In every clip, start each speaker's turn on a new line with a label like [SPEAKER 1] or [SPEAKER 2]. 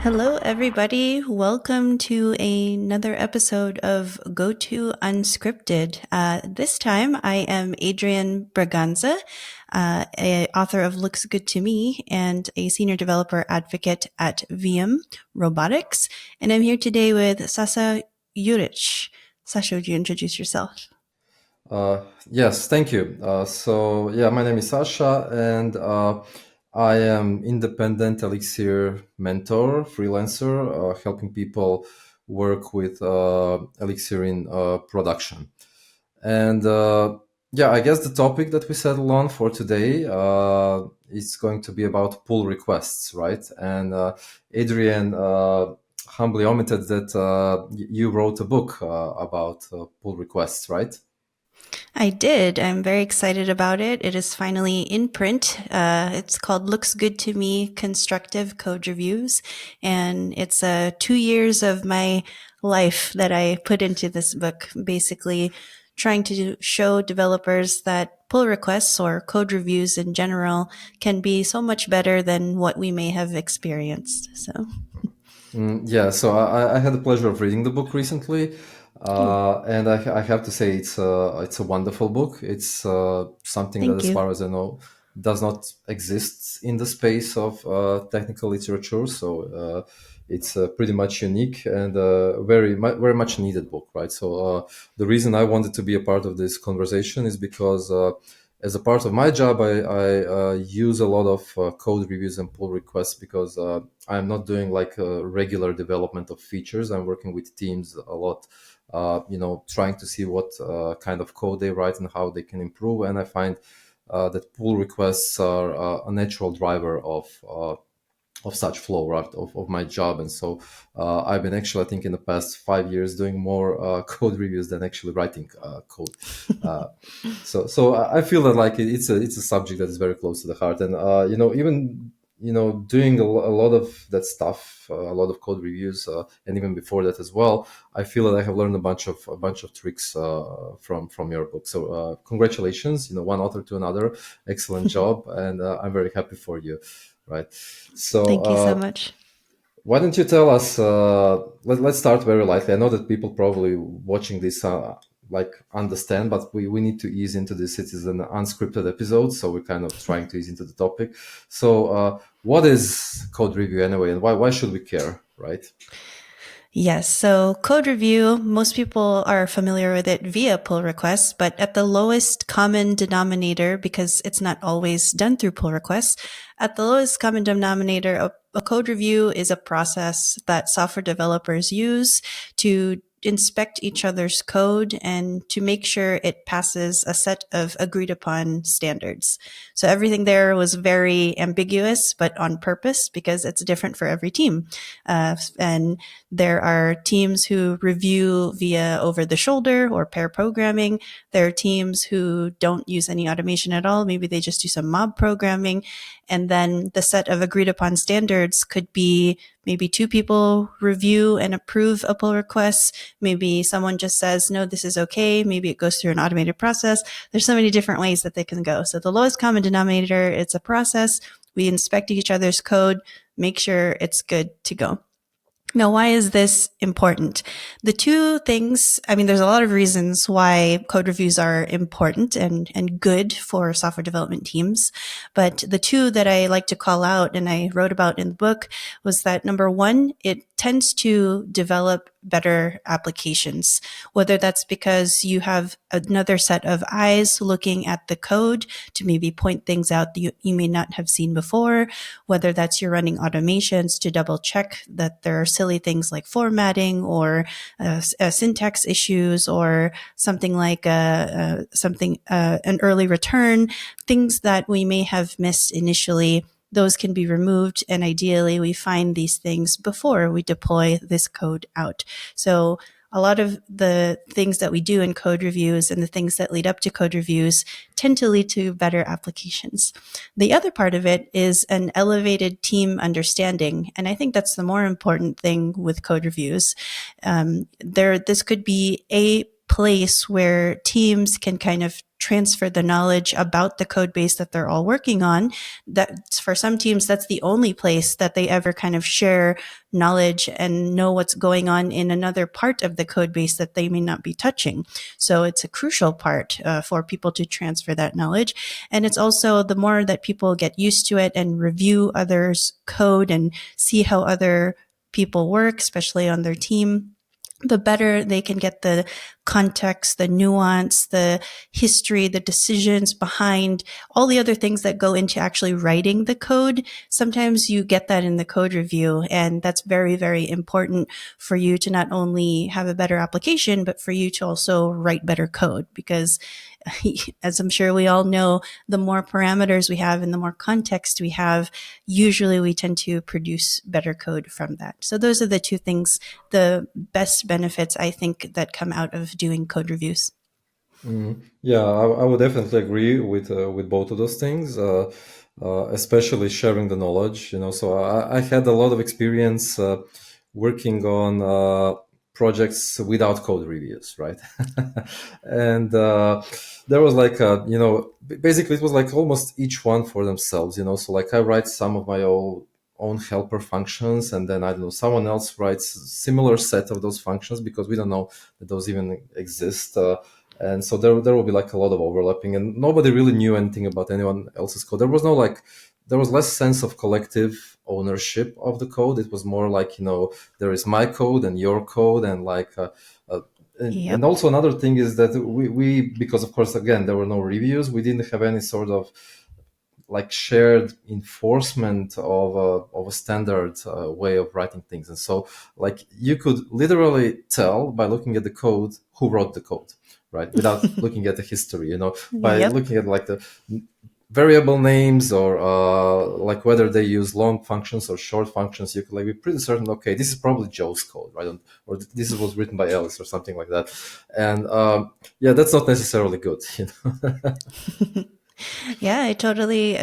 [SPEAKER 1] Hello, everybody. Welcome to another episode of GOTO Unscripted. This time, I am Adrienne Braganza, a author of Looks Good to Me and a senior developer advocate at Viam Robotics. And I'm here today with Saša Jurić. Saša, would you introduce yourself?
[SPEAKER 2] Yes, thank you. My name is Saša, and I am independent Elixir mentor, freelancer, helping people work with Elixir in production. And I guess the topic that we settled on for today is going to be about pull requests, right? And Adrienne humbly omitted that you wrote a book about pull requests, right?
[SPEAKER 1] I did. I'm very excited about it. It is finally in print. It's called Looks Good to Me, Constructive Code Reviews. And it's 2 years of my life that I put into this book, basically trying to show developers that pull requests or code reviews in general can be so much better than what we may have experienced. So,
[SPEAKER 2] I had the pleasure of reading the book recently, and I have to say it's a wonderful book. It's something that,
[SPEAKER 1] thank
[SPEAKER 2] as
[SPEAKER 1] you.
[SPEAKER 2] far as I know, does not exist in the space of technical literature. It's pretty much unique and very much needed book, right? The reason I wanted to be a part of this conversation is because as a part of my job, I use a lot of code reviews and pull requests because I'm not doing like a regular development of features. I'm working with teams a lot, trying to see what kind of code they write and how they can improve. And I find that pull requests are a natural driver of such flow, right, of my job. And so I've been actually, I think, in the past 5 years doing more code reviews than actually writing code. Uh, I feel that like it's a subject that is very close to the heart, and even doing a lot of that stuff, a lot of code reviews, and even before that as well, I feel that I have learned a bunch of tricks from your book. So congratulations, one author to another, excellent job, and I'm very happy for you. Right. So
[SPEAKER 1] Thank you so much.
[SPEAKER 2] why don't you tell us? Let's start very lightly. I know that people probably watching this like understand, but we need to ease into this. It is an unscripted episode, so we're kind of trying to ease into the topic. So, what is code review anyway, and why should we care, right?
[SPEAKER 1] Yes. So code review, most people are familiar with it via pull requests, but at the lowest common denominator, because it's not always done through pull requests, at the lowest common denominator, a code review is a process that software developers use to inspect each other's code and to make sure it passes a set of agreed upon standards. So everything there was very ambiguous, but on purpose because it's different for every team. And there are teams who review via over the shoulder or pair programming. There are teams who don't use any automation at all. Maybe they just do some mob programming. And then the set of agreed upon standards could be maybe 2 people review and approve a pull request. Maybe someone just says, no, this is okay. Maybe it goes through an automated process. There's so many different ways that they can go. So the lowest common denominator, it's a process. We inspect each other's code, make sure it's good to go. Now, why is this important? The two things, there's a lot of reasons why code reviews are important and good for software development teams. But the two that I like to call out and I wrote about in the book was that number one, it tends to develop better applications, whether that's because you have another set of eyes looking at the code to maybe point things out that you may not have seen before, whether that's you're running automations to double check that there are silly things like formatting or syntax issues or something like an early return, things that we may have missed initially. Those can be removed, and ideally we find these things before we deploy this code out. So a lot of the things that we do in code reviews and the things that lead up to code reviews tend to lead to better applications. The other part of it is an elevated team understanding, and I think that's the more important thing with code reviews. This could be a place where teams can kind of transfer the knowledge about the code base that they're all working on. That for some teams, that's the only place that they ever kind of share knowledge and know what's going on in another part of the code base that they may not be touching. So it's a crucial part for people to transfer that knowledge. And it's also the more that people get used to it and review others' code and see how other people work, especially on their team, the better they can get the context, the nuance, the history, the decisions behind all the other things that go into actually writing the code. Sometimes you get that in the code review, and that's very, very important for you to not only have a better application, but for you to also write better code, because as I'm sure we all know, the more parameters we have and the more context we have, usually we tend to produce better code from that. So those are the two things, the best benefits, I think, that come out of doing code reviews.
[SPEAKER 2] Yeah, I would definitely agree with both of those things, especially sharing the knowledge. So I had a lot of experience working on projects without code reviews, right? And there was like basically it was like almost each one for themselves. So like I write some of my own helper functions, and then I don't know, someone else writes a similar set of those functions because we don't know that those even exist. And so there will be like a lot of overlapping, and nobody really knew anything about anyone else's code. There was less sense of collective ownership of the code. It was more like, there is my code and your code, and like,
[SPEAKER 1] Yep.
[SPEAKER 2] and also another thing is that we, because of course, again, there were no reviews. We didn't have any sort of like shared enforcement of a standard way of writing things. And so like you could literally tell by looking at the code who wrote the code, right? Without looking at the history, by
[SPEAKER 1] Yep.
[SPEAKER 2] looking at like the variable names or like whether they use long functions or short functions, you could like be pretty certain, okay, this is probably Joe's code, right? Or this was written by Elixir or something like that. And yeah, that's not necessarily good.
[SPEAKER 1] Yeah, I totally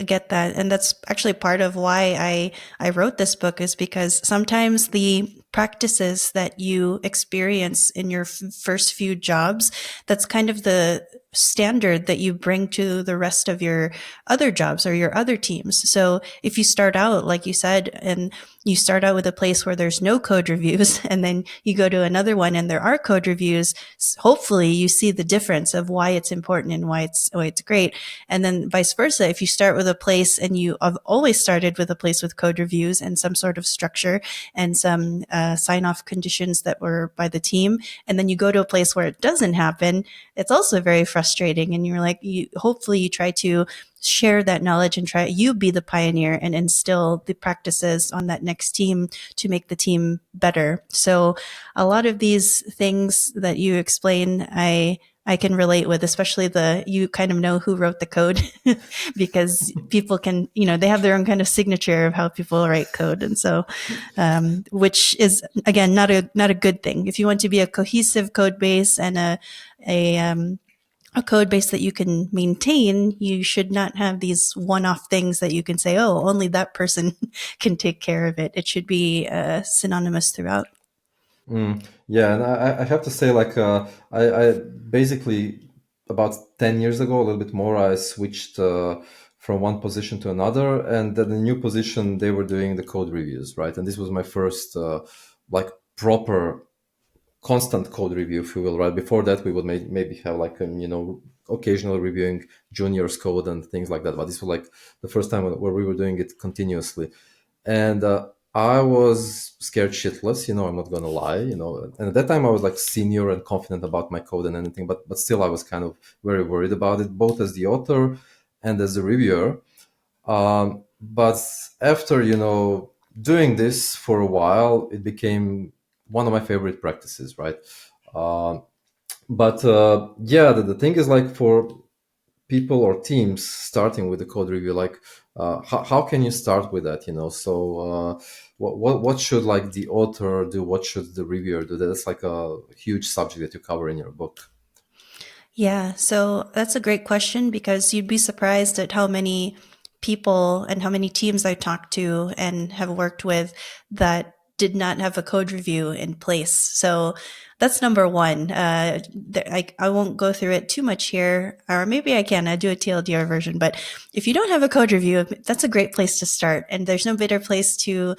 [SPEAKER 1] get that. And that's actually part of why I wrote this book, is because sometimes the practices that you experience in your first few jobs, that's kind of the standard that you bring to the rest of your other jobs or your other teams. So if you start out, like you said, and you start out with a place where there's no code reviews, and then you go to another one and there are code reviews, hopefully you see the difference of why it's important and why it's great. And then vice versa, if you start with a place and you have always started with a place with code reviews and some sort of structure and some sign-off conditions that were by the team, and then you go to a place where it doesn't happen, it's also very frustrating. And you're like, hopefully you try to share that knowledge and try you be the pioneer and instill the practices on that next team to make the team better. So a lot of these things that you explain, I can relate with, especially you kind of know who wrote the code because people can, they have their own kind of signature of how people write code. And so, which is again, not a good thing. If you want to be a cohesive code base and a code base that you can maintain, you should not have these one-off things that you can say, oh, only that person can take care of it. It should be synonymous throughout.
[SPEAKER 2] Yeah, and I have to say, like, I basically about 10 years ago, a little bit more, I switched from one position to another, and then the new position, they were doing the code reviews, right? And this was my first like proper constant code review, if you will, right? Before that, we would maybe have like, occasional reviewing juniors' code and things like that. But this was like the first time where we were doing it continuously. And I was scared shitless, I'm not going to lie, and at that time I was like senior and confident about my code and anything, but still I was kind of very worried about it, both as the author and as the reviewer. But after, doing this for a while, it became one of my favorite practices, right? But yeah, the thing is, like, for people or teams starting with the code review, like how can you start with that, so what should like the author do, what should the reviewer do? That's like a huge subject that you cover in your book.
[SPEAKER 1] Yeah, so that's a great question, because you'd be surprised at how many people and how many teams I talk to and have worked with that did not have a code review in place. So that's number one. I won't go through it too much here, or maybe I can. I do a TLDR version, but if you don't have a code review, that's a great place to start. And there's no better place to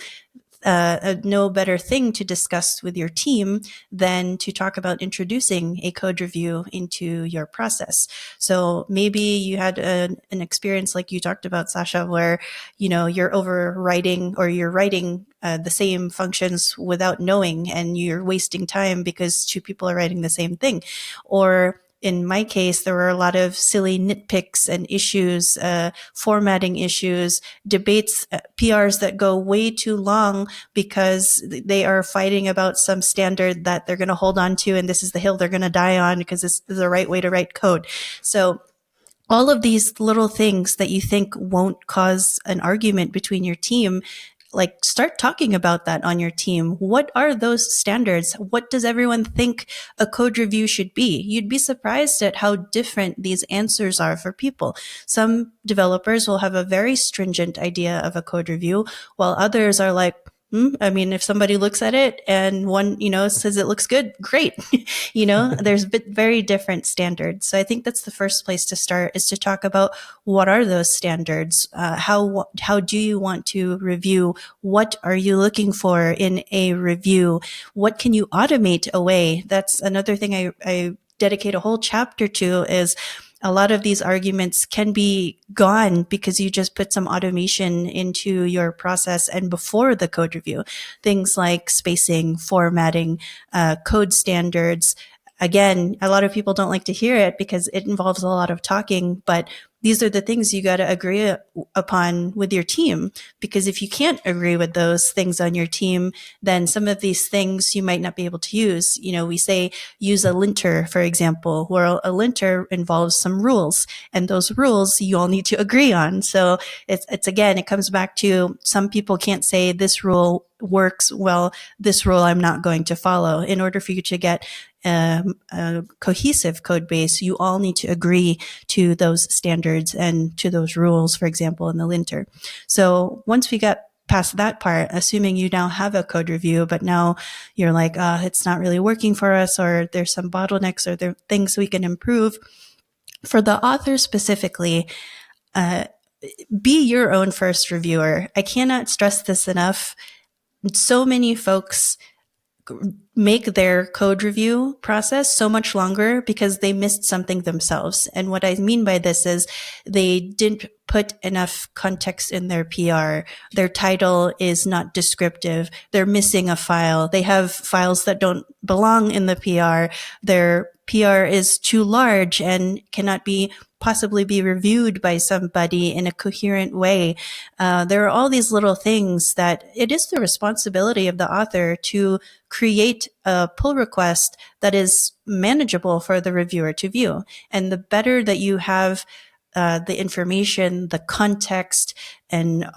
[SPEAKER 1] no better thing to discuss with your team than to talk about introducing a code review into your process. So maybe you had an experience like you talked about, Saša, where, you're overwriting or you're writing the same functions without knowing, and you're wasting time because two people are writing the same thing. Or in my case, there were a lot of silly nitpicks and issues, formatting issues, debates, PRs that go way too long because they are fighting about some standard that they're going to hold on to, and this is the hill they're going to die on because this is the right way to write code. So all of these little things that you think won't cause an argument between your team, like, start talking about that on your team. What are those standards? What does everyone think a code review should be? You'd be surprised at how different these answers are for people. Some developers will have a very stringent idea of a code review, while others are like, I mean, if somebody looks at it and one, says it looks good, great. There's very different standards. So I think that's the first place to start, is to talk about what are those standards? How do you want to review? What are you looking for in a review? What can you automate away? That's another thing I dedicate a whole chapter to, is a lot of these arguments can be gone because you just put some automation into your process and before the code review. Things like spacing, formatting, code standards. Again, a lot of people don't like to hear it because it involves a lot of talking, but these are the things you got to agree upon with your team, because if you can't agree with those things on your team, then some of these things you might not be able to use. We say use a linter, for example, where a linter involves some rules, and those rules you all need to agree on. So it's again, it comes back to, some people can't say this rule works well, this rule I'm not going to follow. In order for you to get a cohesive code base, you all need to agree to those standards and to those rules, for example, in the linter. So once we got past that part, assuming you now have a code review, but now you're like, it's not really working for us, or there's some bottlenecks, or there are things we can improve. For the author specifically, be your own first reviewer. I cannot stress this enough. So many folks make their code review process so much longer because they missed something themselves. And what I mean by this is they didn't put enough context in their PR. Their title is not descriptive. They're missing a file. They have files that don't belong in the PR. Their PR is too large and cannot possibly be reviewed by somebody in a coherent way. There are all these little things that it is the responsibility of the author to create a pull request that is manageable for the reviewer to view. And the better that you have the information, the context, and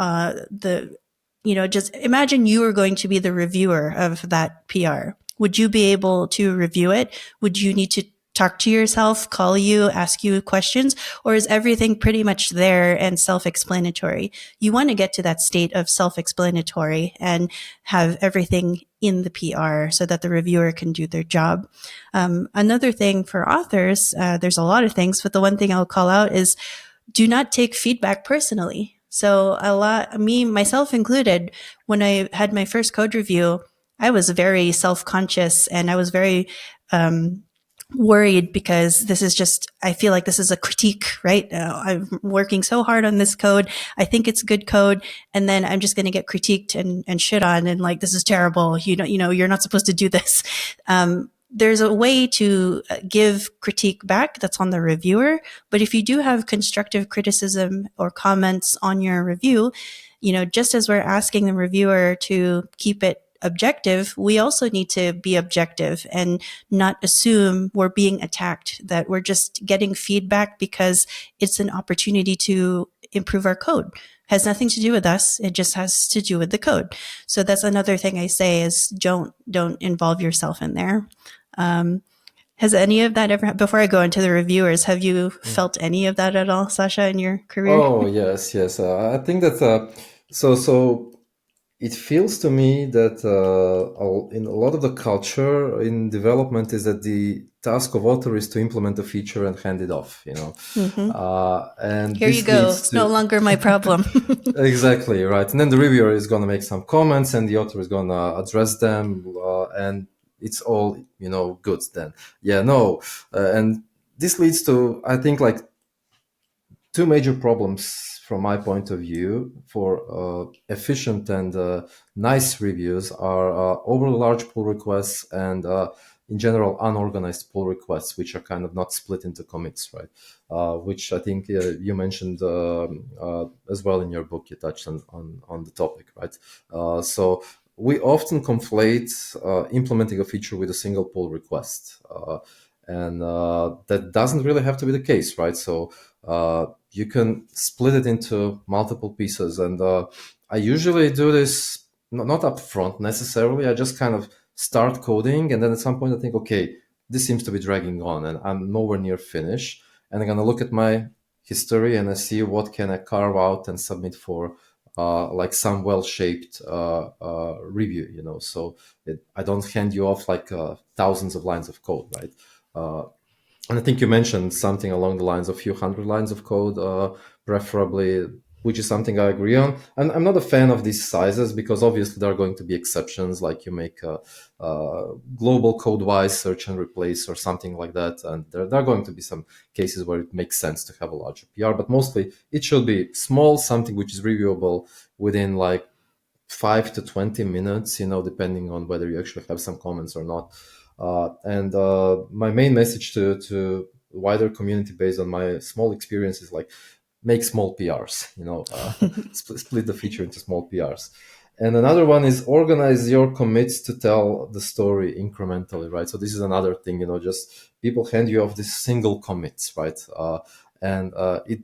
[SPEAKER 1] just imagine you are going to be the reviewer of that PR. Would you be able to review it? Would you need to talk to yourself, call you, ask you questions, or is everything pretty much there and self-explanatory? You want to get to that state of self-explanatory and have everything in the PR so that the reviewer can do their job. Another thing for authors, there's a lot of things, but the one thing I'll call out is do not take feedback personally. So myself included, when I had my first code review, I was very self-conscious and I was very worried because I feel like this is a critique, right? I'm working so hard on this code. I think it's good code. And then I'm just going to get critiqued and shit on and like, this is terrible. You're not supposed to do this. There's a way to give critique back that's on the reviewer. But if you do have constructive criticism or comments on your review, just as we're asking the reviewer to keep it objective, we also need to be objective and not assume we're being attacked, that we're just getting feedback because it's an opportunity to improve our code. It has nothing to do with us. It just has to do with the code. So that's another thing I say is don't involve yourself in there. Has any of that ever, before I go into the reviewers, have you felt any of that at all, Saša, in your career?
[SPEAKER 2] Oh, yes. I think that, so it feels to me that in a lot of the culture in development is that the task of author is to implement a feature and hand it off,
[SPEAKER 1] Hmm.
[SPEAKER 2] and
[SPEAKER 1] Here you
[SPEAKER 2] this
[SPEAKER 1] go.
[SPEAKER 2] leads
[SPEAKER 1] It's no
[SPEAKER 2] to
[SPEAKER 1] longer my problem.
[SPEAKER 2] exactly right. And then the reviewer is going to make some comments, and the author is going to address them, and it's all good. Then, yeah, no, and this leads to, I think, like two major problems from my point of view for efficient and nice reviews are overly large pull requests and in general unorganized pull requests, which are kind of not split into commits, right? Which I think you mentioned as well in your book. You touched on the topic, right? So we often conflate implementing a feature with a single pull request. And that doesn't really have to be the case, right? So you can split it into multiple pieces. And I usually do this not up front necessarily. I just kind of start coding. And then at some point I think, okay, this seems to be dragging on and I'm nowhere near finish. And I'm going to look at my history and I see what can I carve out and submit for like some well-shaped review, so I don't hand you off like thousands of lines of code, right? And I think you mentioned something along the lines of a few hundred lines of code, preferably, which is something I agree on. And I'm not a fan of these sizes because obviously there are going to be exceptions, like you make a global code-wise search and replace or something like that. And there are going to be some cases where it makes sense to have a larger PR, but mostly it should be small, something which is reviewable within like 5 to 20 minutes, depending on whether you actually have some comments or not. And my main message to wider community based on my small experience is like, make small PRs, split the feature into small PRs. And another one is organize your commits to tell the story incrementally, right? So this is another thing, just people hand you off these single commits, right? And it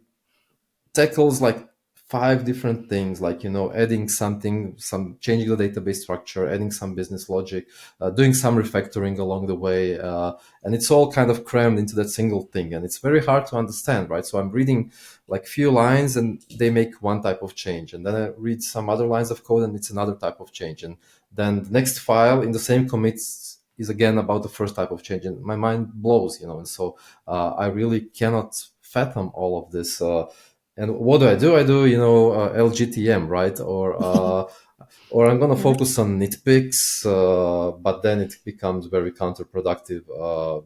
[SPEAKER 2] tackles like 5 different things, like adding something, some changing the database structure, adding some business logic, doing some refactoring along the way, and it's all kind of crammed into that single thing, and it's very hard to understand, right? So I'm reading like few lines and they make one type of change, and then I read some other lines of code and it's another type of change, and then the next file in the same commits is again about the first type of change, and my mind blows, and so I really cannot fathom all of this. And what do? I do, LGTM, right? Or I'm going to focus on nitpicks, but then it becomes very counterproductive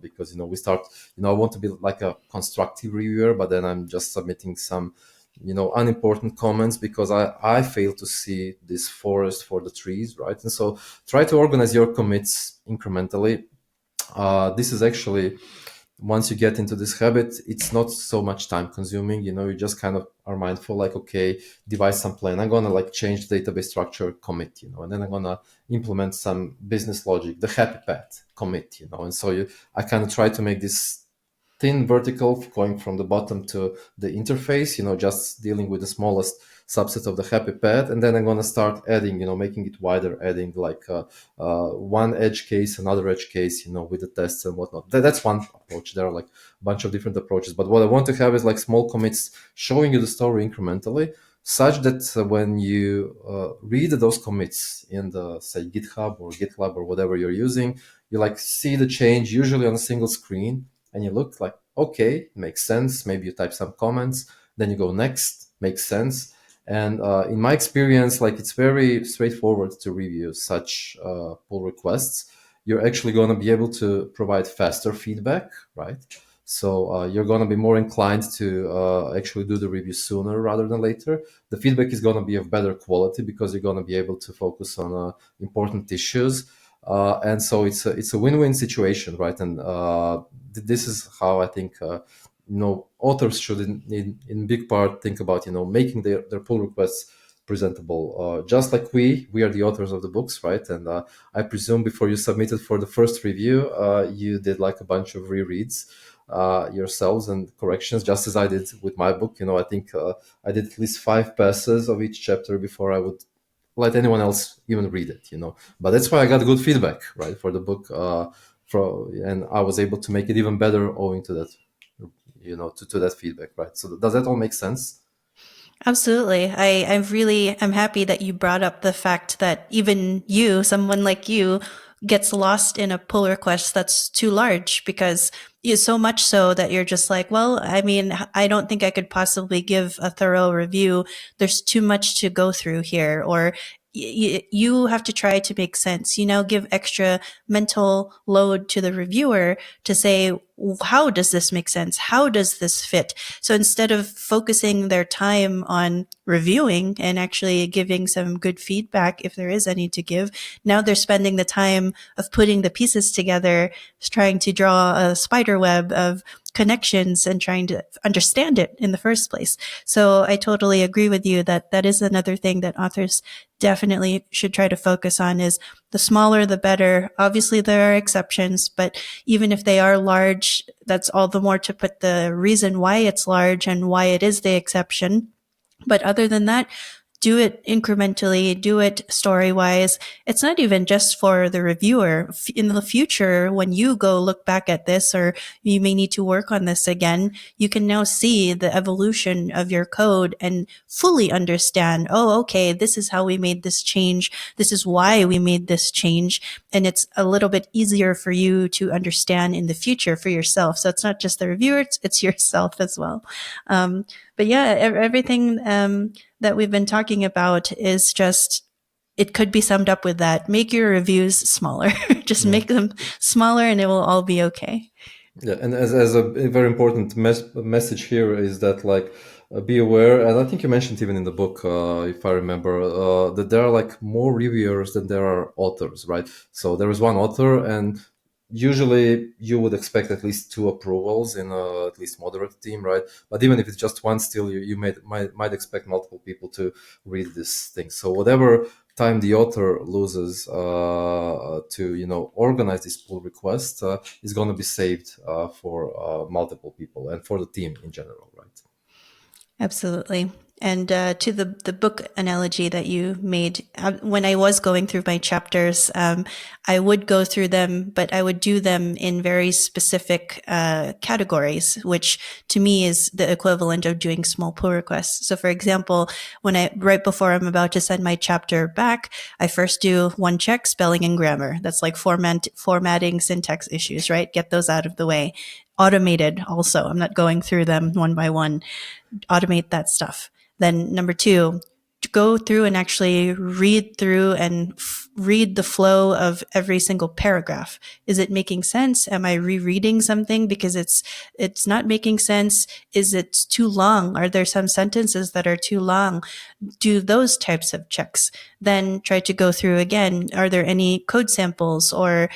[SPEAKER 2] because, we start, I want to be like a constructive reviewer, but then I'm just submitting some, unimportant comments because I fail to see this forest for the trees, right? And so try to organize your commits incrementally. This is actually, once you get into this habit, it's not so much time consuming. You just kind of are mindful, like, okay, devise some plan. I'm going to like change the database structure, commit, and then I'm going to implement some business logic, the happy path, commit, and so I kind of try to make this thin vertical going from the bottom to the interface, just dealing with the smallest subset of the happy path. And then I'm going to start adding, making it wider, adding like one edge case, another edge case, with the tests and whatnot. That's one approach. There are like a bunch of different approaches. But what I want to have is like small commits showing you the story incrementally, such that when you read those commits in the, say, GitHub or GitLab or whatever you're using, you like see the change usually on a single screen, and you look like, okay, makes sense. Maybe you type some comments, then you go next, makes sense. And in my experience, like, it's very straightforward to review such pull requests. You're actually going to be able to provide faster feedback, right? So you're going to be more inclined to actually do the review sooner rather than later. The feedback is going to be of better quality because you're going to be able to focus on important issues. And so it's a win-win situation, right? And this is how I think authors should in big part think about making their pull requests presentable, just like we are the authors of the books, right? And I presume before you submitted for the first review, you did like a bunch of rereads yourselves and corrections, just as I did with my book. I think I did at least 5 passes of each chapter before I would let anyone else even read it, but that's why I got good feedback, right, for the book, and I was able to make it even better owing to that, to that feedback, right? So does that all make sense?
[SPEAKER 1] Absolutely. I'm happy that you brought up the fact that even you, someone like you, gets lost in a pull request that's too large because so much so that you're just like, well, I mean, I don't think I could possibly give a thorough review. There's too much to go through here. Or you have to try to make sense, give extra mental load to the reviewer to say, how does this make sense? How does this fit? So instead of focusing their time on reviewing and actually giving some good feedback, if there is any to give, now they're spending the time of putting the pieces together, trying to draw a spider web of connections and trying to understand it in the first place. So I totally agree with you that that is another thing that authors definitely should try to focus on is the smaller, the better. Obviously, there are exceptions, but even if they are large, that's all the more to put the reason why it's large and why it is the exception. But other than that, do it incrementally, do it story wise. It's not even just for the reviewer. In the future, when you go look back at this, or you may need to work on this again, you can now see the evolution of your code and fully understand, oh, okay, this is how we made this change. This is why we made this change. And it's a little bit easier for you to understand in the future for yourself. So it's not just the reviewer, it's yourself as well. But yeah, everything that we've been talking about is just, it could be summed up with that. Make your reviews smaller. Just make them smaller and it will all be okay.
[SPEAKER 2] Yeah, and as a very important message here is that be aware, and I think you mentioned even in the book, if I remember, that there are like more reviewers than there are authors, right? So there is one author, and usually you would expect at least 2 approvals in a at least moderate team, right? But even if it's just one, still you might expect multiple people to read this thing. So whatever time the author loses to organize this pull request is going to be saved for multiple people and for the team in general, right?
[SPEAKER 1] Absolutely. And to the book analogy that you made, when I was going through my chapters, I would go through them, but I would do them in very specific categories, which to me is the equivalent of doing small pull requests. So for example, right before I'm about to send my chapter back, I first do 1 check, spelling and grammar. That's like formatting, syntax issues, right? Get those out of the way. Automated also. I'm not going through them one by one. Automate that stuff. Then number 2, go through and actually read through and read the flow of every single paragraph. Is it making sense? Am I rereading something because it's not making sense? Is it too long? Are there some sentences that are too long? Do those types of checks. Then try to go through again. Are there any code samples or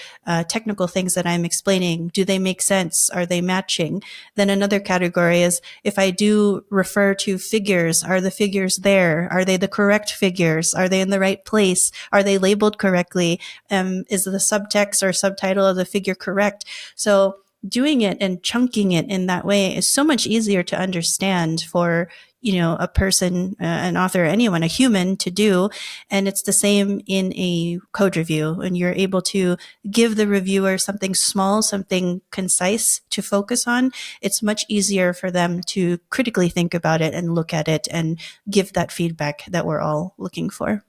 [SPEAKER 1] technical things that I'm explaining? Do they make sense? Are they matching? Then another category is if I do refer to figures, are the figures there? Are they the correct figures? Are they in the right place? Are they labeled correctly? Is the subtext or subtitle of the figure correct? So doing it and chunking it in that way is so much easier to understand for a person, an author, anyone, a human to do. And it's the same in a code review. And you're able to give the reviewer something small, something concise to focus on. It's much easier for them to critically think about it and look at it and give that feedback that we're all looking for.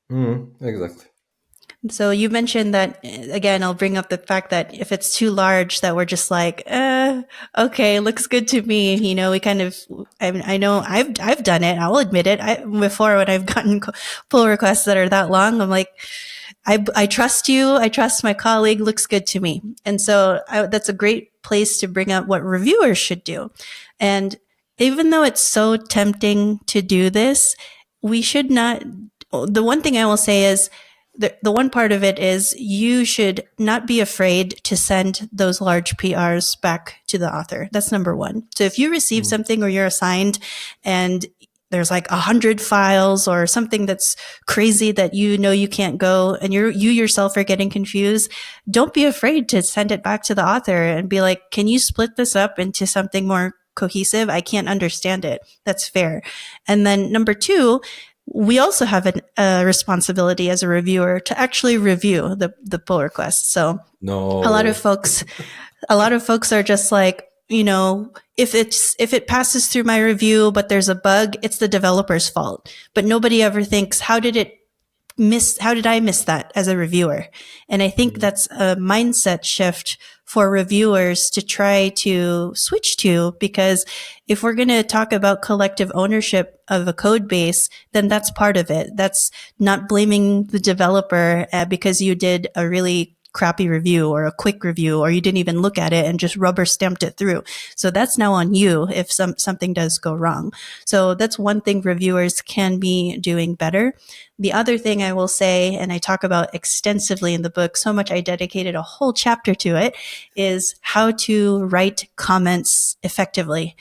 [SPEAKER 2] Exactly.
[SPEAKER 1] So you mentioned that, again, I'll bring up the fact that if it's too large that we're just like, okay, looks good to me. We kind of, I know I've done it. I'll admit it. Before when I've gotten pull requests that are that long, I'm like, I trust you. I trust my colleague. Looks good to me. And so that's a great place to bring up what reviewers should do. And even though it's so tempting to do this, we should not. The one thing I will say is, the one part of it is you should not be afraid to send those large PRs back to the author. That's number 1. So if you receive something or you're assigned and there's like 100 files or something that's crazy that you can't go and you yourself are getting confused, don't be afraid to send it back to the author and be like, can you split this up into something more cohesive? I can't understand it. That's fair. And then number 2, we also have a responsibility as a reviewer to actually review the pull request. So
[SPEAKER 2] No.
[SPEAKER 1] a lot of folks are just like, if it passes through my review, but there's a bug, it's the developer's fault. But nobody ever thinks, how did I miss that as a reviewer? And I think that's a mindset shift for reviewers to try to switch to, because if we're going to talk about collective ownership of a code base, then that's part of it. That's not blaming the developer because you did a really crappy review or a quick review, or you didn't even look at it and just rubber stamped it through. So that's now on you if something does go wrong. So that's one thing reviewers can be doing better. The other thing I will say, and I talk about extensively in the book, so much I dedicated a whole chapter to it, is how to write comments effectively.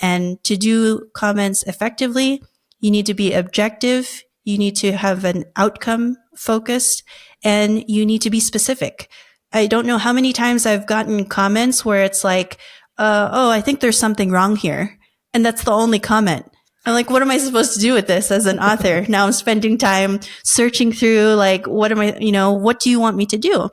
[SPEAKER 1] And to do comments effectively, you need to be objective, you need to have an outcome focused, and you need to be specific. I don't know how many times I've gotten comments where it's like, oh, I think there's something wrong here. And that's the only comment. I'm like, what am I supposed to do with this as an author? Now I'm spending time searching through, like, what do you want me to do?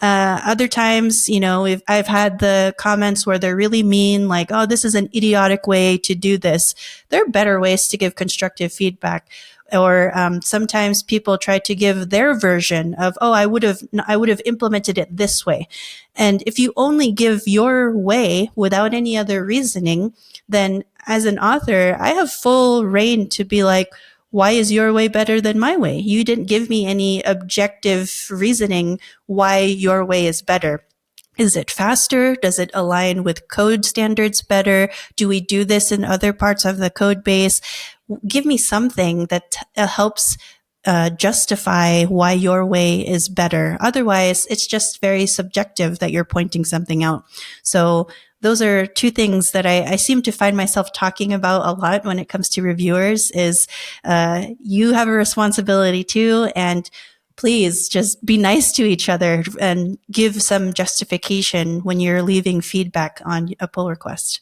[SPEAKER 1] Other times, I've had the comments where they're really mean, like, oh, this is an idiotic way to do this. There are better ways to give constructive feedback. Or sometimes people try to give their version of, oh, I would have implemented it this way. And if you only give your way without any other reasoning, then as an author, I have full reign to be like, why is your way better than my way? You didn't give me any objective reasoning why your way is better. Is it faster? Does it align with code standards better? Do we do this in other parts of the code base? Give me something that helps justify why your way is better. Otherwise, it's just very subjective that you're pointing something out. So those are two things that I seem to find myself talking about a lot when it comes to reviewers is you have a responsibility too, and please just be nice to each other and give some justification when you're leaving feedback on a pull request.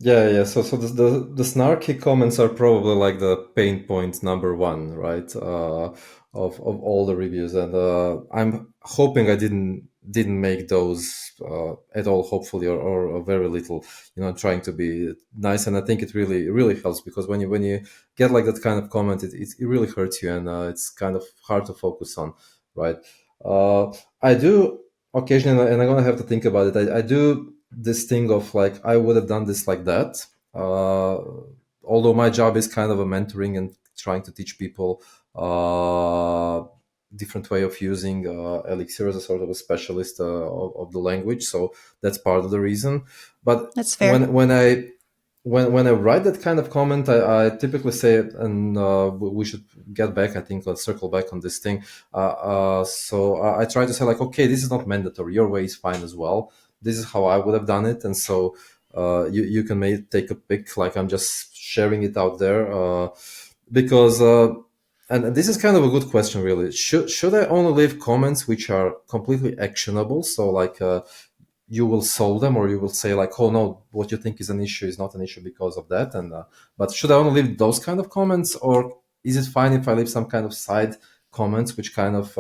[SPEAKER 2] Yeah. So the snarky comments are probably like the pain point number one, right? Of all the reviews, and I'm hoping I didn't make those at all, hopefully, or very little. Trying to be nice, and I think it really helps, because when you get like that kind of comment, it really hurts you, and it's kind of hard to focus on, right? I do occasionally, and I'm gonna have to think about it. I do this thing of like, I would have done this like that. Although my job is kind of a mentoring and trying to teach people different way of using Elixir as a sort of a specialist of the language. So that's part of the reason. But
[SPEAKER 1] that's fair.
[SPEAKER 2] When I write that kind of comment, I typically say, and we should get back, I think, let's circle back on this thing. So I try to say like, okay, this is not mandatory. Your way is fine as well. This is how I would have done it. And so you can maybe take a pick, like I'm just sharing it out there. Because, and this is kind of a good question, really. Should I only leave comments which are completely actionable? So like, you will solve them, or you will say like, oh no, what you think is an issue is not an issue because of that. And but should I only leave those kind of comments, or is it fine if I leave some kind of side comments which kind of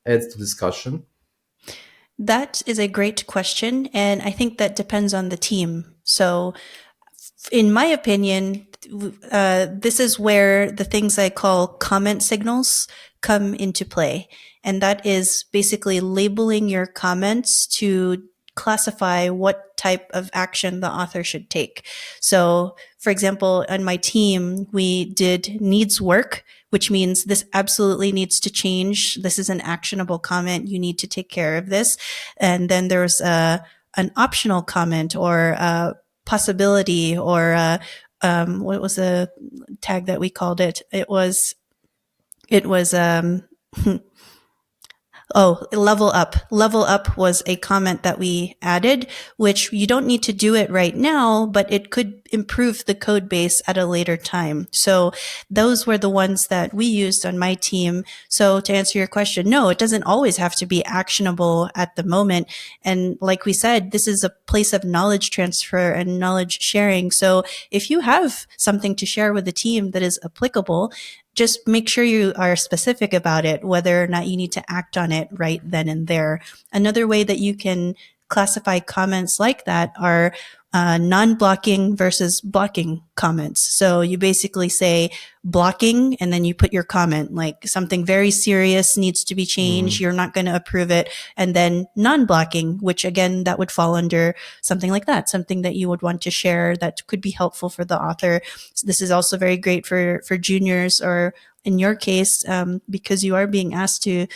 [SPEAKER 2] add to discussion?
[SPEAKER 1] That is a great question, and I think that depends on the team. So in my opinion, this is where the things I call comment signals come into play. And that is basically labeling your comments to classify what type of action the author should take. So, for example, on my team, we did needs work, which means this absolutely needs to change. This is an actionable comment. You need to take care of this. And then there's an optional comment or a possibility, or what was the tag that we called it? It was level up. Level up was a comment that we added, which you don't need to do it right now, but it could improve the code base at a later time. So those were the ones that we used on my team. So to answer your question, no, it doesn't always have to be actionable at the moment. And like we said, this is a place of knowledge transfer and knowledge sharing. So if you have something to share with the team that is applicable, just make sure you are specific about it, whether or not you need to act on it right then and there. Another way that you can classify comments like that are non-blocking versus blocking comments. So you basically say blocking and then you put your comment, like something very serious needs to be changed. You're not going to approve it. And then non-blocking, which again, that would fall under something like that, something that you would want to share that could be helpful for the author. So this is also very great for juniors, or in your case, because you are being asked to,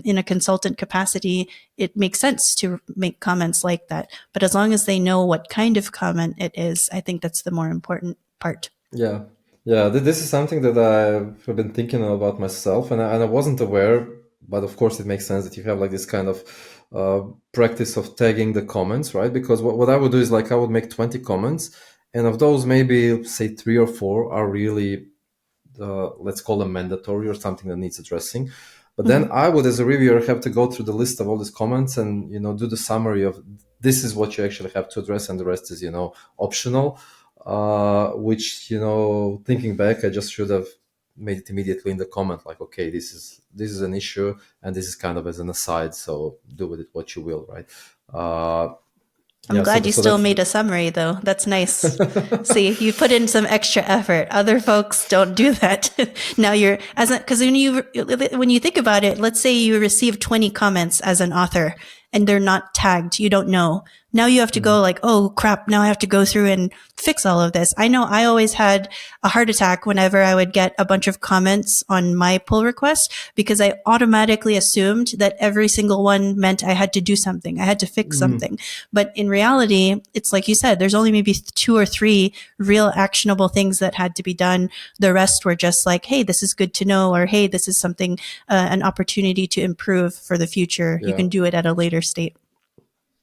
[SPEAKER 1] in a consultant capacity, it makes sense to make comments like that. But as long as they know what kind of comment it is, I think that's the more important part.
[SPEAKER 2] Yeah. Yeah, this is something that I've been thinking about myself, and I wasn't aware, but of course it makes sense that you have like this kind of practice of tagging the comments, right? Because what I would do is like I would make 20 comments, and of those maybe say 3 or 4 are really let's call them mandatory or something that needs addressing. But then I would, as a reviewer, have to go through the list of all these comments and, do the summary of this is what you actually have to address, and the rest is, optional, which, thinking back, I just should have made it immediately in the comment, like, okay, this is an issue, and this is kind of as an aside, so do with it what you will, right?
[SPEAKER 1] I'm glad you still made a summary, though. That's nice. See, you put in some extra effort. Other folks don't do that. Now because when you think about it, let's say you receive 20 comments as an author and they're not tagged. You don't know. Now you have to go like, oh crap, now I have to go through and fix all of this. I know I always had a heart attack whenever I would get a bunch of comments on my pull request, because I automatically assumed that every single one meant I had to do something. I had to fix something. But in reality, it's like you said, there's only maybe 2 or 3 real actionable things that had to be done. The rest were just like, hey, this is good to know, or hey, this is something, an opportunity to improve for the future. Yeah. You can do it at a later state.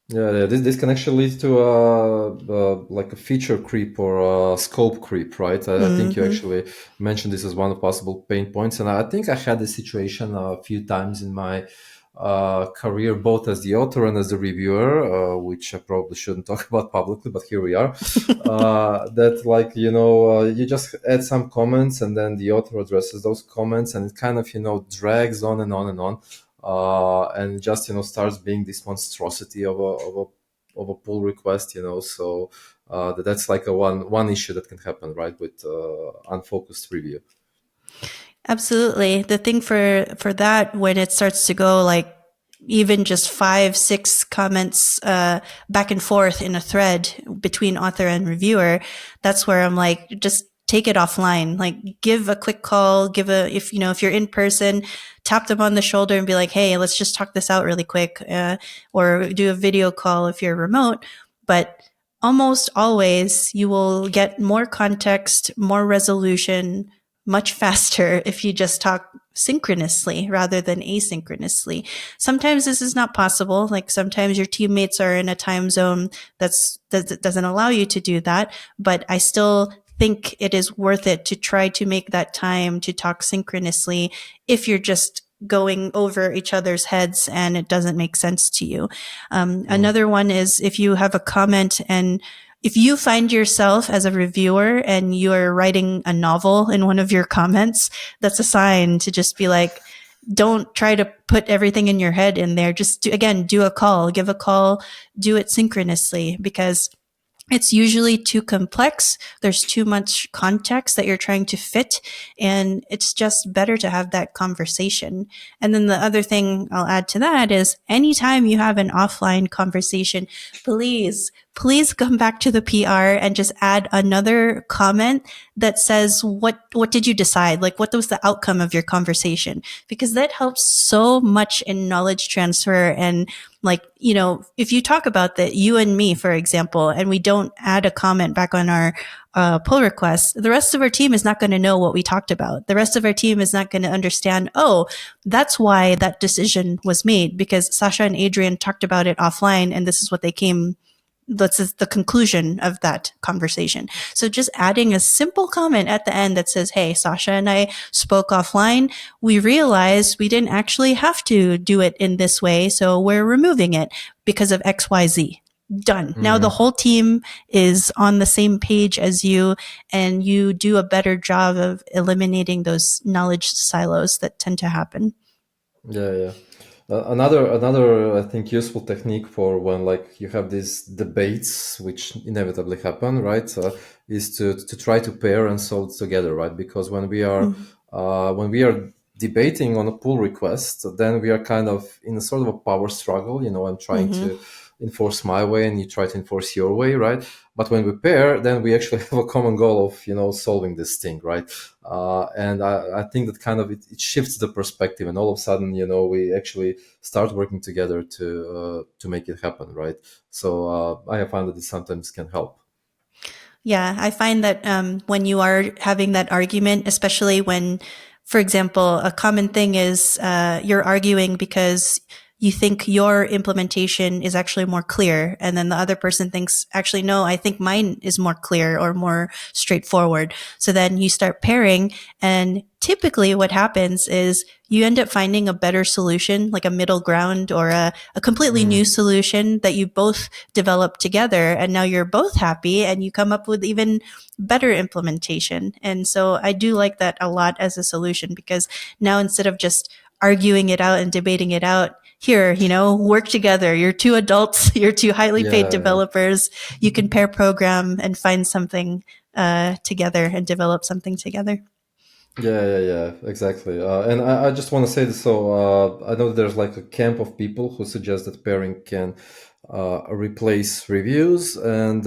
[SPEAKER 2] Yeah, this can actually lead to like a feature creep or a scope creep, right? I think you actually mentioned this as one of the possible pain points, and I think I had this situation a few times in my career, both as the author and as the reviewer, which I probably shouldn't talk about publicly, but here we are. That like, you just add some comments and then the author addresses those comments, and it kind of, drags on and on and on. And just, starts being this monstrosity of a pull request, so that's like a one issue that can happen, right, with unfocused review.
[SPEAKER 1] Absolutely. The thing for that, when it starts to go like even just 5, 6 comments back and forth in a thread between author and reviewer, that's where I'm like, just take it offline. Like, give a quick call, if you're in person, tap them on the shoulder and be like, hey, let's just talk this out really quick, or do a video call if you're remote. But almost always you will get more context, more resolution much faster if you just talk synchronously rather than asynchronously. Sometimes this is not possible. Like sometimes your teammates are in a time zone that doesn't allow you to do that, but I still think it is worth it to try to make that time to talk synchronously if you're just going over each other's heads and it doesn't make sense to you. Another one is if you have a comment and if you find yourself as a reviewer and you're writing a novel in one of your comments, that's a sign to just be like, don't try to put everything in your head in there. Just do a call, give a call, do it synchronously, because it's usually too complex. There's too much context that you're trying to fit, and it's just better to have that conversation. And then the other thing I'll add to that is anytime you have an offline conversation, please come back to the PR and just add another comment that says, what did you decide? Like, what was the outcome of your conversation? Because that helps so much in knowledge transfer. And like, if you talk about that, you and me, for example, and we don't add a comment back on our pull request, the rest of our team is not going to know what we talked about. The rest of our team is not going to understand, oh, that's why that decision was made, because Saša and Adrienne talked about it offline and this is what that's the conclusion of that conversation. So just adding a simple comment at the end that says, hey, Saša and I spoke offline. We realized we didn't actually have to do it in this way, so we're removing it because of XYZ. Done. Now the whole team is on the same page as you, and you do a better job of eliminating those knowledge silos that tend to happen.
[SPEAKER 2] Yeah. Another I think useful technique for when like you have these debates which inevitably happen, right, is to try to pair and solve together, right? Because when we are debating on a pull request, then we are kind of in a sort of a power struggle. I'm trying
[SPEAKER 1] Mm-hmm.
[SPEAKER 2] to enforce my way and you try to enforce your way, right? But when we pair, then we actually have a common goal of solving this thing, right? And I think that kind of it shifts the perspective, and all of a sudden, we actually start working together to make it happen, right? So I have found that it sometimes can help.
[SPEAKER 1] Yeah, I find that when you are having that argument, especially when, for example, a common thing is you're arguing because you think your implementation is actually more clear, and then the other person thinks, actually, no, I think mine is more clear or more straightforward. So then you start pairing, and typically what happens is you end up finding a better solution, like a middle ground or a completely new
[SPEAKER 2] Mm.
[SPEAKER 1] solution that you both develop together. And now you're both happy and you come up with even better implementation. And so I do like that a lot as a solution, because now instead of just arguing it out and debating it out, here, work together. You're two adults, you're two highly paid
[SPEAKER 2] Yeah,
[SPEAKER 1] developers. You can pair program and find something together and develop something together.
[SPEAKER 2] yeah, exactly. And I just want to say this. So I know there's like a camp of people who suggest that pairing can replace reviews. And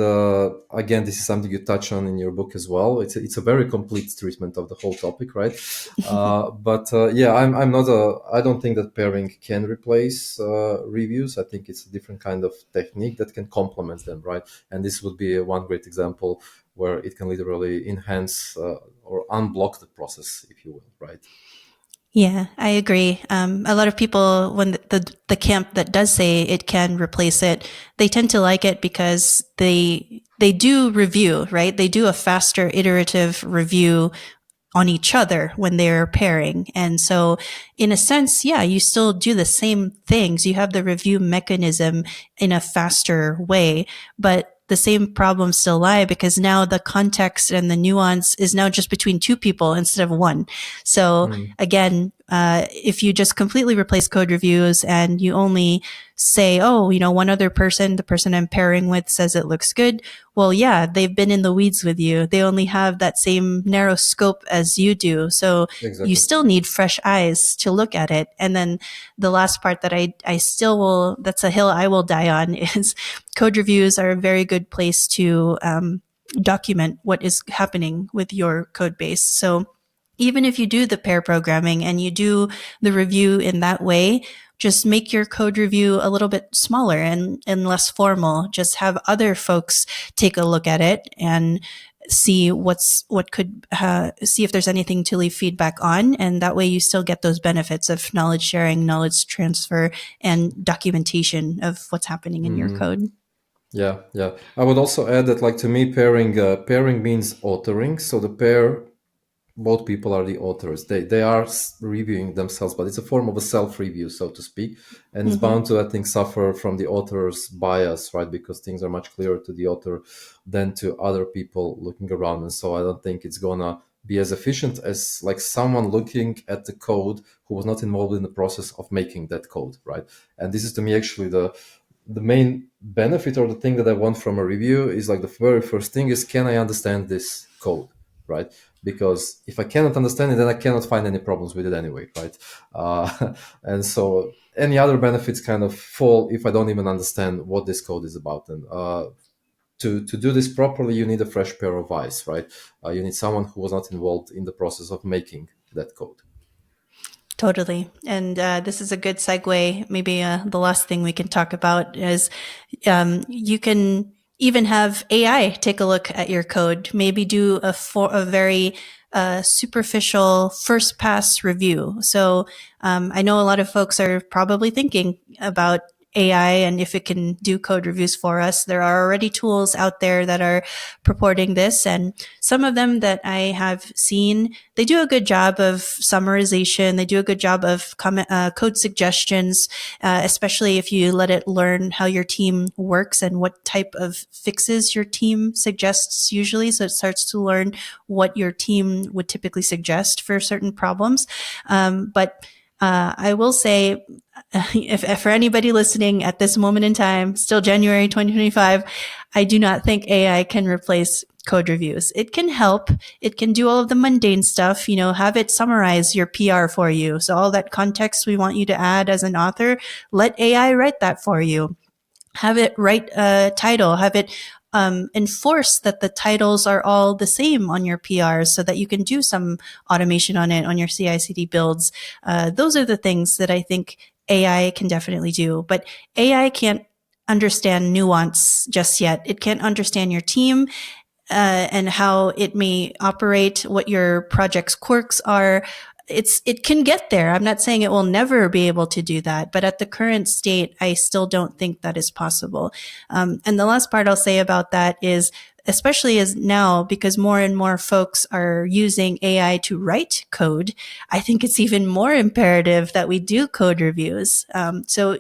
[SPEAKER 2] again, this is something you touch on in your book as well. It's a very complete treatment of the whole topic, right? But yeah, I'm not I don't think that pairing can replace reviews. I think it's a different kind of technique that can complement them, right? And this would be one great example where it can literally enhance or unblock the process, if you will, right?
[SPEAKER 1] Yeah, I agree. A lot of people, when the camp that does say it can replace it, they tend to like it because they do review, right? They do a faster iterative review on each other when they're pairing. And so in a sense, yeah, you still do the same things. You have the review mechanism in a faster way, but the same problems still lie, because now the context and the nuance is now just between two people instead of one. So
[SPEAKER 2] Mm,
[SPEAKER 1] again, if you just completely replace code reviews and you only say, oh, one other person, the person I'm pairing with, says it looks good. Well, yeah, they've been in the weeds with you. They only have that same narrow scope as you do. So you
[SPEAKER 2] exactly.
[SPEAKER 1] still need fresh eyes to look at it. And then the last part that I still will, that's a hill I will die on, is code reviews are a very good place to document what is happening with your code base. So even if you do the pair programming and you do the review in that way, just make your code review a little bit smaller and less formal. Just have other folks take a look at it and see see if there's anything to leave feedback on. And that way you still get those benefits of knowledge sharing, knowledge transfer, and documentation of what's happening in your
[SPEAKER 2] Mm,
[SPEAKER 1] code.
[SPEAKER 2] yeah. I would also add that, like, to me, pairing means authoring. So the pair, both people are the authors. They are reviewing themselves, but it's a form of a self-review, so to speak, and it's
[SPEAKER 1] Mm-hmm.
[SPEAKER 2] bound to, I think, suffer from the author's bias, right? Because things are much clearer to the author than to other people looking around, and so I don't think it's gonna be as efficient as like someone looking at the code who was not involved in the process of making that code, right? And this is, to me, actually the main benefit, or the thing that I want from a review, is like the very first thing is, can I understand this code, right? Because if I cannot understand it, then I cannot find any problems with it anyway, right? And so any other benefits kind of fall if I don't even understand what this code is about. And to do this properly, you need a fresh pair of eyes, right? You need someone who was not involved in the process of making that code.
[SPEAKER 1] Totally. And this is a good segue. Maybe the last thing we can talk about is you can even have AI take a look at your code, maybe do a very superficial first pass review. So I know a lot of folks are probably thinking about AI and if it can do code reviews for us. There are already tools out there that are purporting this, and some of them that I have seen, they do a good job of summarization. They do a good job of code suggestions, especially if you let it learn how your team works and what type of fixes your team suggests usually. So it starts to learn what your team would typically suggest for certain problems. But I will say, if for anybody listening at this moment in time, still January 2025, I do not think AI can replace code reviews. It can help. It can do all of the mundane stuff, have it summarize your PR for you. So all that context we want you to add as an author, let AI write that for you. Have it write a title, have it enforce that the titles are all the same on your PRs so that you can do some automation on it on your CI/CD builds. Those are the things that I think AI can definitely do. But AI can't understand nuance just yet. It can't understand your team. And how it may operate, what your project's quirks are. It can get there. I'm not saying it will never be able to do that, but at the current state, I still don't think that is possible. And the last part I'll say about that is, especially as now, because more and more folks are using AI to write code, I think it's even more imperative that we do code reviews. So,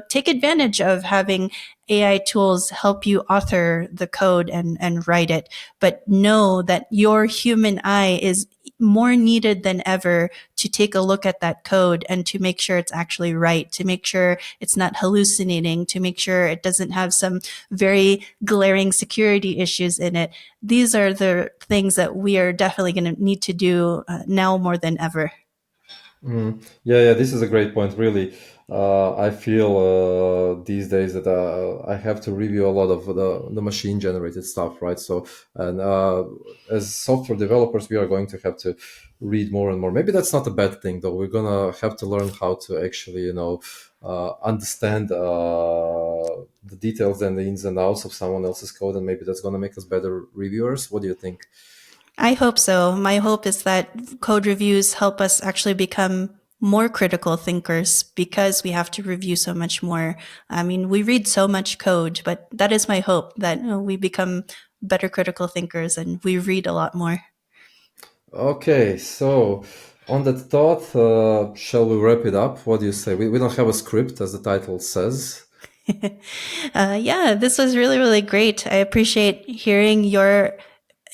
[SPEAKER 1] take advantage of having AI tools help you author the code and write it, but know that your human eye is more needed than ever to take a look at that code and to make sure it's actually right, to make sure it's not hallucinating, to make sure it doesn't have some very glaring security issues in it. These are the things that we are definitely going to need to do now more than ever.
[SPEAKER 2] Yeah, this is a great point. Really, I feel these days that I have to review a lot of the machine-generated stuff, right? So, and as software developers, we are going to have to read more and more. Maybe that's not a bad thing, though. We're gonna have to learn how to actually, understand the details and the ins and outs of someone else's code, and maybe that's gonna make us better reviewers. What do you think?
[SPEAKER 1] I hope so. My hope is that code reviews help us actually become more critical thinkers because we have to review so much more. I mean, we read so much code, but that is my hope, that we become better critical thinkers and we read a lot more.
[SPEAKER 2] Okay, so on that thought, shall we wrap it up? What do you say? We don't have a script, as the title says.
[SPEAKER 1] Yeah, this was really, really great. I appreciate hearing your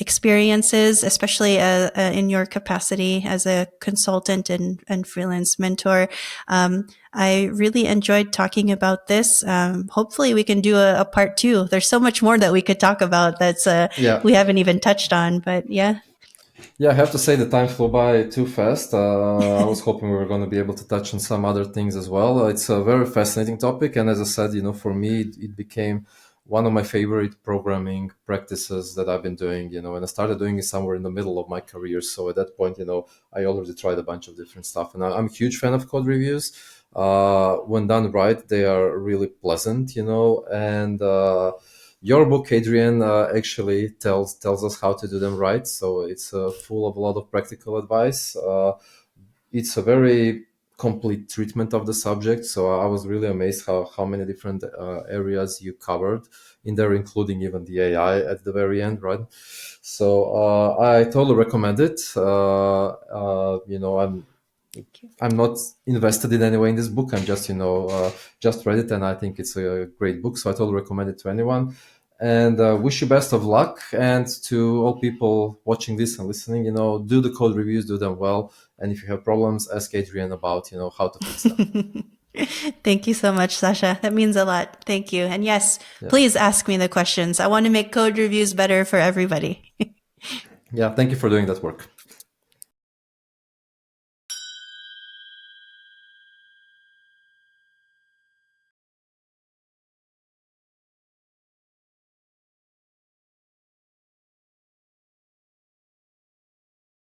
[SPEAKER 1] experiences, especially in your capacity as a consultant and freelance mentor. I really enjoyed talking about this. Hopefully we can do a part two. There's so much more that we could talk about that's
[SPEAKER 2] Yeah,
[SPEAKER 1] we haven't even touched on, but yeah.
[SPEAKER 2] yeah. I have to say the time flew by too fast. I was hoping we were going to be able to touch on some other things as well. It's a very fascinating topic, and as I said, for me, it became one of my favorite programming practices that I've been doing, and I started doing it somewhere in the middle of my career. So at that point, I already tried a bunch of different stuff, and I'm a huge fan of code reviews. When done right, they are really pleasant, and your book, Adrienne, actually tells us how to do them right. So it's full of a lot of practical advice. It's a very complete treatment of the subject. So I was really amazed how many different areas you covered in there, including even the AI at the very end, right? So I totally recommend it. I'm not invested in any way in this book. I'm just, just read it, and I think it's a great book. So I totally recommend it to anyone. And wish you best of luck. And to all people watching this and listening, do the code reviews, do them well. And if you have problems, ask Adrienne about, how to fix them.
[SPEAKER 1] Thank you so much, Saša. That means a lot. Thank you. And yes,
[SPEAKER 2] Yeah.
[SPEAKER 1] please ask me the questions. I want to make code reviews better for everybody.
[SPEAKER 2] Yeah. Thank you for doing that work.